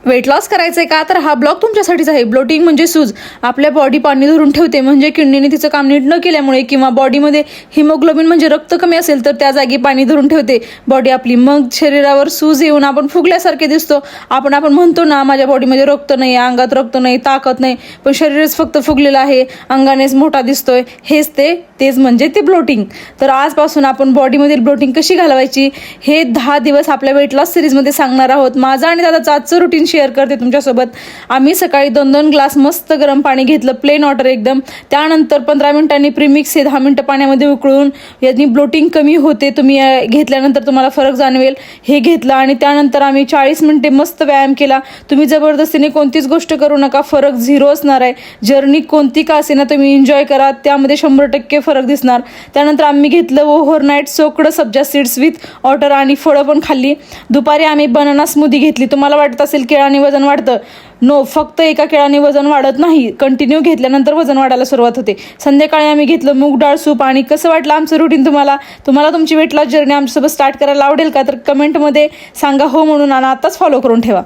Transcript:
Weight loss करायचंय का, तर हा ब्लॉग तुमच्यासाठीच आहे. ब्लोटिंग म्हणजे सूज. आपल्या बॉडी पाणी धरून ठेवते, म्हणजे किडनीने तिचं काम नीट न केल्यामुळे किंवा बॉडीमध्ये हिमोग्लोबिन म्हणजे रक्त कमी असेल तर त्या जागी पाणी धरून ठेवते बॉडी आपली. मग शरीरावर सूज येऊन आपण फुगल्यासारखे दिसतो. आपण म्हणतो ना, माझ्या बॉडीमध्ये रक्त नाही, अंगात रक्त नाही, ताकद नाही, पण शरीरच फक्त फुगलेलं आहे, अंगानेच मोठा दिसतोय. तेच म्हणजे ते ब्लोटिंग. तर आजपासून आपण बॉडीमधील ब्लोटिंग कशी घालवायची हे 10 दिवस आपल्या वेट लॉस सिरीजमध्ये सांगणार आहोत. माझं आणि दादाचं आजचं रुटीन शेअर करते तुमच्यासोबत. आम्ही सकाळी 2-2 ग्लास मस्त गरम पाणी घेतलं, प्लेन वॉटर एकदम. त्यानंतर 15 मिनिटांनी प्रीमिक्स हे 10 मिनिटं पाण्यामध्ये उकळून, यानी ब्लोटिंग कमी होते. तुम्ही घेतल्यानंतर तुम्हाला फरक जाणवेल. हे घेतलं आणि त्यानंतर आम्ही 40 मिनिटे मस्त व्यायाम केला. तुम्ही जबरदस्तीने कोणतीच गोष्ट करू नका, फरक झिरो असणार आहे. जर्नी कोणती का असेना तुम्ही एन्जॉय करा, त्यामध्ये 100% फरक दिसणार. त्यानंतर आम्ही घेतलं ओव्हरनाईट सोकड सब्जा सीड्स विथ वॉटर आणि फळं पण खाल्ली. दुपारी आम्ही बनाना स्मूदी घेतली. तुम्हाला वाटत असेल केळाने वजन वाढतं, नो, फक्त एका केळाने वजन वाढत नाही, कंटिन्यू घेतल्यानंतर वजन वाढायला सुरुवात होते. संध्याकाळी आम्ही घेतलं मूग डाळ सूप. आणि कसं वाटलं आमचं रुटीन तुम्हाला तुमची वेट लॉस जर्नी आमच्यासोबत स्टार्ट करायला आवडेल का, तर कमेंटमध्ये सांगा हो म्हणून, आणि आताच फॉलो करून ठेवा.